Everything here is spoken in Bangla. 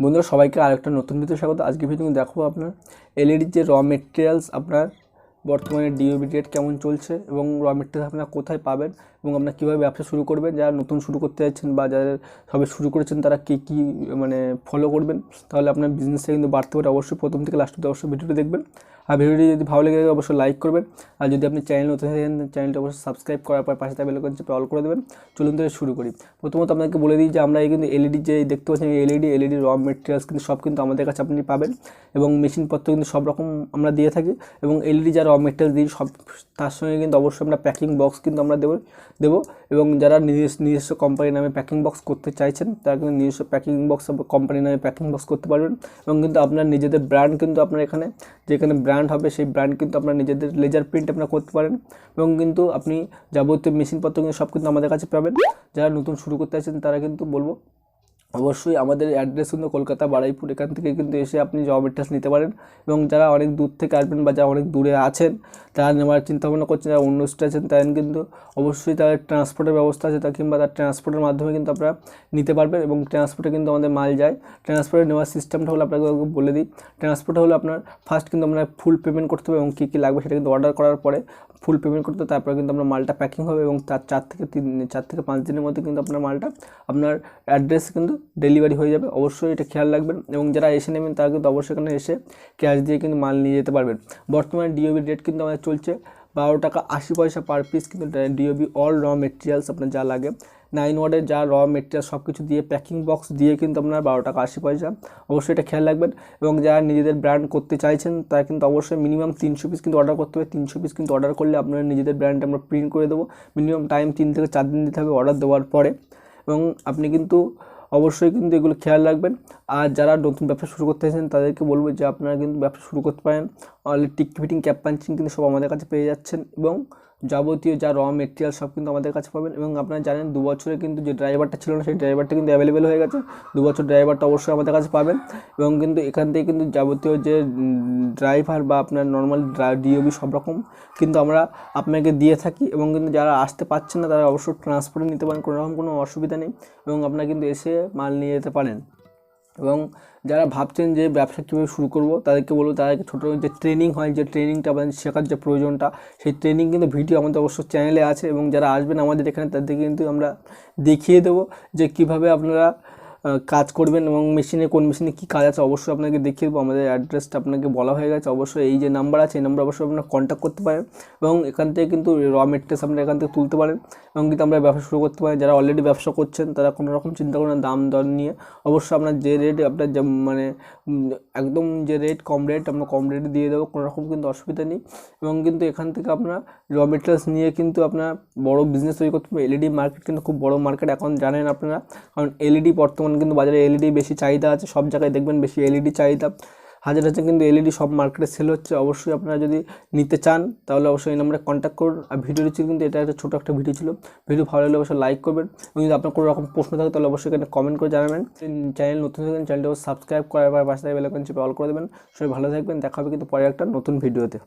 বন্ধুরা সবাইকে আরেকটা নতুন ভিডিও স্বাগত। আজকে ভিডিও দেখো আপনার এলইডি যে র মেটেরিয়ালস আপনার বর্তমানে ডিওবি রেট কেমন চলছে এবং র মেটেরিয়ালস আপনারা কোথায় পাবেন এবং আপনারা কীভাবে ব্যবসা শুরু করবেন। যারা নতুন শুরু করতে যাচ্ছেন বা যারা সবে শুরু করেছেন তারা কী ফলো করবেন, তাহলে আপনার বিজনেসটা কিন্তু বাড়তে পারে। অবশ্যই প্রথম থেকে লাস্ট অবধি অবশ্যই ভিডিওটি দেখবেন। আর ভিডিওটি যদি ভালো লেগে থাকে অবশ্যই লাইক করবেন। আর যদি আপনি চ্যানেল নতুন থাকেন চ্যানেলটি অবশ্যই সাবস্ক্রাইব করার পর পাশে বেল আইকন চেপে অল করে দেবেন। চলুন থেকে শুরু করি। প্রথমত আপনাকে বলে দিই যে আমরা এই কিন্তু এলইডি যে দেখতে পাচ্ছেন এলইডি র মেটেরিয়ালস কিন্তু সব কিন্তু আমাদের কাছে আপনি পাবেন এবং মেশিনপত্র কিন্তু সব রকম আমরা দিয়ে থাকি। এবং এলইডি যা র মেটেরিয়ালস দিই সব তার সঙ্গে কিন্তু অবশ্যই আমরা প্যাকিং বক্স কিন্তু আমরা দেবো। এবং যারা নিজস্ব কোম্পানির নামে প্যাকিং বক্স করতে চাইছেন তারা কিন্তু নিজস্ব প্যাকিং বক্স কোম্পানির নামে প্যাকিং বক্স করতে পারবেন। এবং কিন্তু আপনার নিজেদের ব্র্যান্ড কিন্তু আপনার এখানে যেখানে ব্র্যান্ড হবে সেই ব্র্যান্ড কিন্তু আপনার নিজেদের লেজার প্রিন্ট আপনারা করতে পারেন। এবং কিন্তু আপনি যাবতীয় মেশিনপত্র কিন্তু সব কিন্তু আমাদের কাছে পাবেন। যারা নতুন শুরু করতে চাইছেন তারা কিন্তু বলবো অবশ্যই আমাদের অ্যাড্রেস কিন্তু কলকাতা বারুইপুর, এখান থেকে কিন্তু এসে আপনি জব মেটেরিয়ালস নিতে পারেন। এবং যারা অনেক দূর থেকে আসবেন বা যারা অনেক দূরে আছেন তারা নেওয়ার চিন্তাভাবনা করছেন, যারা অন্য স্টেটে আছেন তারা কিন্তু অবশ্যই তাদের ট্রান্সপোর্টের ব্যবস্থা আছে, তা কিংবা তার ট্রান্সপোর্টের মাধ্যমে কিন্তু আপনারা নিতে পারবেন। এবং ট্রান্সপোর্টে কিন্তু আমাদের মাল যায়। ট্রান্সপোর্টে নেওয়ার সিস্টেমটা হলো আপনাকে বলে দিই। ট্রান্সপোর্টে হলো আপনার ফার্স্ট কিন্তু আপনার ফুল পেমেন্ট করতে হবে এবং কী কী লাগবে সেটা কিন্তু অর্ডার করার পরে ফুল পেমেন্ট করতে, তারপরে কিন্তু আপনার মালটা প্যাকিং হবে এবং তার 4 থেকে 5 দিনের মধ্যে কিন্তু আপনার মালটা আপনার অ্যাড্রেস কিন্তু ডেলিভারি হয়ে যাবে। অবশ্যই এটা খেয়াল রাখবেন। এবং যারা এসে নেবেন তারা কিন্তু অবশ্যই এখানে এসে ক্যাশ দিয়ে কিন্তু মাল নিয়ে যেতে পারবেন। বর্তমানে ডিওবি রেট কিন্তু আমাদের চলছে 12 টাকা 80 পয়সা পার পিস কিন্তু ডিওবি অল র মেটেরিয়ালস আপনার যা লাগে 9 ওয়ার্ডের যা র মেটেরিয়াল সব কিছু দিয়ে প্যাকিং বক্স দিয়ে কিন্তু আপনার 12 টাকা 80 পয়সা। অবশ্যই এটা খেয়াল রাখবেন। এবং যারা নিজেদের ব্র্যান্ড করতে চাইছেন তারা কিন্তু অবশ্যই মিনিমাম 300 পিস কিন্তু অর্ডার করতে হবে। 300 পিস কিন্তু অর্ডার করলে আপনার নিজেদের ব্র্যান্ড আমরা প্রিন্ট করে দেবো। মিনিমাম টাইম 3 থেকে 4 দিন দিতে হবে অর্ডার দেওয়ার পরে। এবং আপনি কিন্তু অবশ্যই কিন্তু এগুলো খেয়াল রাখবেন। আর যারা নতুন ব্যবসা শুরু করতে চাইছেন তাদেরকে বলবো যে আপনারা কিন্তু ব্যবসা শুরু করতে পারেন। Already tick fitting cap punching কিন্তু সব আমাদের কাছে পেয়ে যাচ্ছেন এবং যাবতীয় যা র মেটেরিয়াল সব কিন্তু আমাদের কাছে পাবেন। এবং আপনারা জানেন 2 বছরে কিন্তু যে ড্রাইভারটা ছিল না সেই ড্রাইভারটা কিন্তু অ্যাভেলেবেল হয়ে গেছে। 2 বছর ড্রাইভারটা অবশ্যই আমাদের কাছে পাবেন। এবং কিন্তু এখান থেকে কিন্তু যাবতীয় যে ড্রাইভার বা আপনার নর্মাল ডিওবি সব রকম কিন্তু আমরা আপনাকে দিয়ে থাকি। এবং কিন্তু যারা আসতে পারছেন না তারা অবশ্যই ট্রান্সপোর্টে নিতে পারেন, কোনো রকম কোনো অসুবিধা নেই। এবং আপনারা কিন্তু এসে মাল নিয়ে যেতে পারেন। এবং যারা ভাবছেন যে ব্যবসা কীভাবে শুরু করব তাদেরকে বলবো তাদেরকে ছোটো যে ট্রেনিং হয়, যে ট্রেনিংটা আপনাদের শেখার যে প্রয়োজনটা সেই ট্রেনিং কিন্তু ভিডিও আমাদের অবশ্য চ্যানেলে আছে। এবং যারা আসবেন আমাদের এখানে তাদেরকে কিন্তু আমরা দেখিয়ে দেবো যে কীভাবে আপনারা কাজ করবেন এবং কোন মেশিনে কী কাজ আছে অবশ্যই আপনাকে দেখিয়ে দেবো। আমাদের অ্যাড্রেসটা আপনাকে বলা হয়ে গেছে। অবশ্যই এই যে নাম্বার আছে এই নাম্বার অবশ্যই আপনারা কন্ট্যাক্ট করতে পারেন। এবং এখান থেকে কিন্তু র মেটেরিয়ালস আপনারা এখান থেকে তুলতে পারেন এবং কিন্তু আমরা ব্যবসা শুরু করতে পারেন। যারা অলরেডি ব্যবসা করছেন তারা কোনো রকম চিন্তা করেন দাম দর নিয়ে। অবশ্যই আপনার যে রেট আপনার একদম যে রেট কম রেট আমরা কম রেটে দিয়ে দেবো, কোনো রকম কিন্তু অসুবিধা নেই। এবং কিন্তু এখান থেকে আপনার র মেটেরিয়ালস নিয়ে কিন্তু আপনার বড় বিজনেস তৈরি করতে পারবেন। এলইডি মার্কেট কিন্তু খুব বড় মার্কেট এখন জানেন আপনারা, কারণ এলইডি বর্তমানে কিন্তু বাজারে এলইডি বেশি চাহিদা আছে। সব জায়গায় দেখবেন বেশি এলইডি চাহিদা, হাজার কিন্তু এলইডি সব মার্কেটে সেল হচ্ছে। অবশ্যই আপনারা যদি নিতে চান তাহলে অবশ্যই এই নম্বরে কন্ট্যাক্ট করুন। আর ভিডিওটি ছিল কিন্তু এটা একটা ছোটো একটা ভিডিও ছিল। ভিডিও ভালো লাগলে অবশ্যই লাইক করবেন। এবং যদি আপনার কোনো রকম প্রশ্ন থাকে তাহলে অবশ্যই এখানে কমেন্ট করে জানাবেন। চ্যানেল নতুন থাকেন চ্যানেলটি সাবস্ক্রাইব করার পর পাশে বেল আইকন চেপে অল করে দেবেন। সবাই ভালো থাকবেন, দেখা হবে কিন্তু পরে একটা নতুন ভিডিওতে।